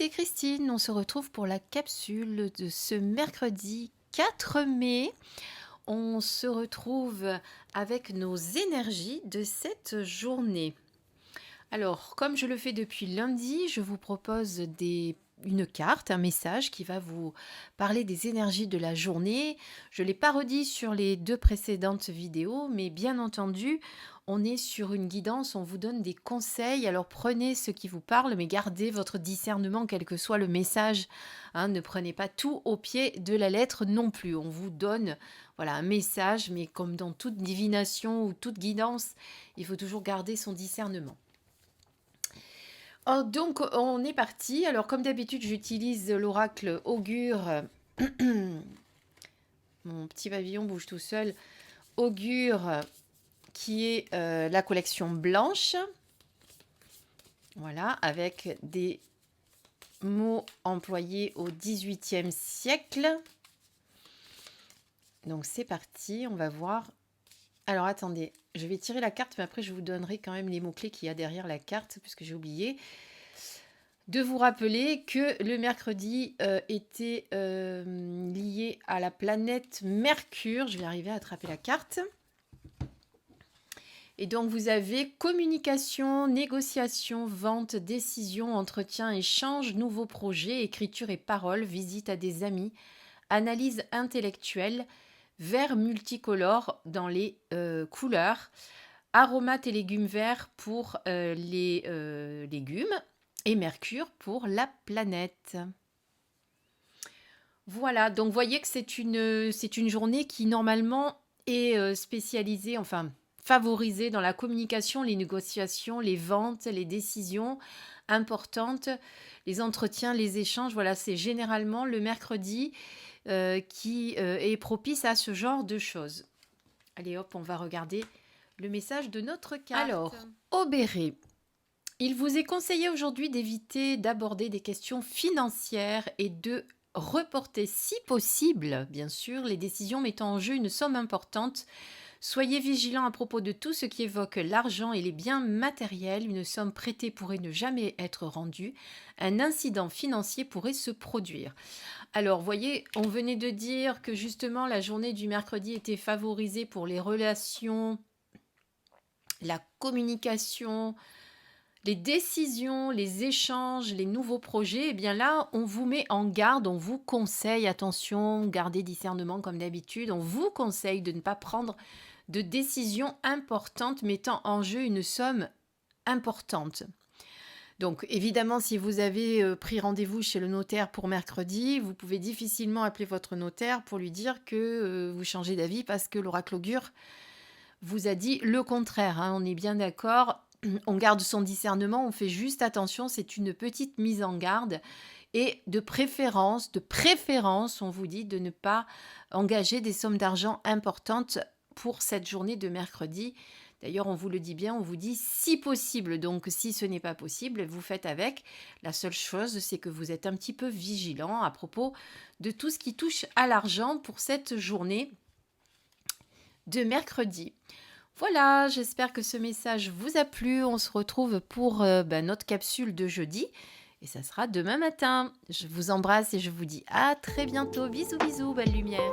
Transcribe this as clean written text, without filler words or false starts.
c'est Christine. On se retrouve pour la capsule de ce mercredi 4 mai. On se retrouve avec nos énergies de cette journée. Alors, comme je le fais depuis lundi, je vous propose une carte, un message qui va vous parler des énergies de la journée. Je ne l'ai pas redit sur les deux précédentes vidéos, mais bien entendu, on est sur une guidance, on vous donne des conseils. Alors prenez ce qui vous parle, mais gardez votre discernement, quel que soit le message. Hein, ne prenez pas tout au pied de la lettre non plus. On vous donne voilà, un message, mais comme dans toute divination ou toute guidance, il faut toujours garder son discernement. Oh, donc, on est parti. Alors, comme d'habitude, j'utilise l'oracle Augure. Mon petit pavillon bouge tout seul. Augure, qui est la collection blanche. Voilà, avec des mots employés au XVIIIe siècle. Donc, c'est parti. On va voir. Alors, attendez. Je vais tirer la carte, mais après, je vous donnerai quand même les mots-clés qu'il y a derrière la carte, puisque j'ai oublié de vous rappeler que le mercredi était lié à la planète Mercure. Je vais arriver à attraper la carte. Et donc, vous avez communication, négociation, vente, décision, entretien, échange, nouveaux projets, écriture et parole, visite à des amis, analyse intellectuelle, vert multicolore dans les couleurs, aromates et légumes verts pour les légumes, et Mercure pour la planète. Voilà, donc vous voyez que c'est une journée qui normalement est spécialisée, enfin favorisée dans la communication, les négociations, les ventes, les décisions importantes, les entretiens, les échanges. Voilà, c'est généralement le mercredi qui est propice à ce genre de choses. Allez hop, on va regarder le message de notre carte. Alors, au béret. Il vous est conseillé aujourd'hui d'éviter d'aborder des questions financières et de reporter si possible, bien sûr, les décisions mettant en jeu une somme importante. Soyez vigilant à propos de tout ce qui évoque l'argent et les biens matériels. Une somme prêtée pourrait ne jamais être rendue. Un incident financier pourrait se produire. Alors, voyez, on venait de dire que justement la journée du mercredi était favorisée pour les relations, la communication, les décisions, les échanges, les nouveaux projets. Eh bien là, on vous met en garde, on vous conseille, attention, gardez discernement comme d'habitude, on vous conseille de ne pas prendre de décisions importantes mettant en jeu une somme importante. Donc évidemment, si vous avez pris rendez-vous chez le notaire pour mercredi, vous pouvez difficilement appeler votre notaire pour lui dire que vous changez d'avis parce que l'oracle Augure vous a dit le contraire. Hein, on est bien d'accord. On garde son discernement, on fait juste attention, c'est une petite mise en garde. Et de préférence, on vous dit de ne pas engager des sommes d'argent importantes pour cette journée de mercredi. D'ailleurs, on vous le dit bien, on vous dit si possible. Donc, si ce n'est pas possible, vous faites avec. La seule chose, c'est que vous êtes un petit peu vigilant à propos de tout ce qui touche à l'argent pour cette journée de mercredi. Voilà, j'espère que ce message vous a plu. On se retrouve pour notre capsule de jeudi. Et ça sera demain matin. Je vous embrasse et je vous dis à très bientôt. Bisous, bisous, belle lumière.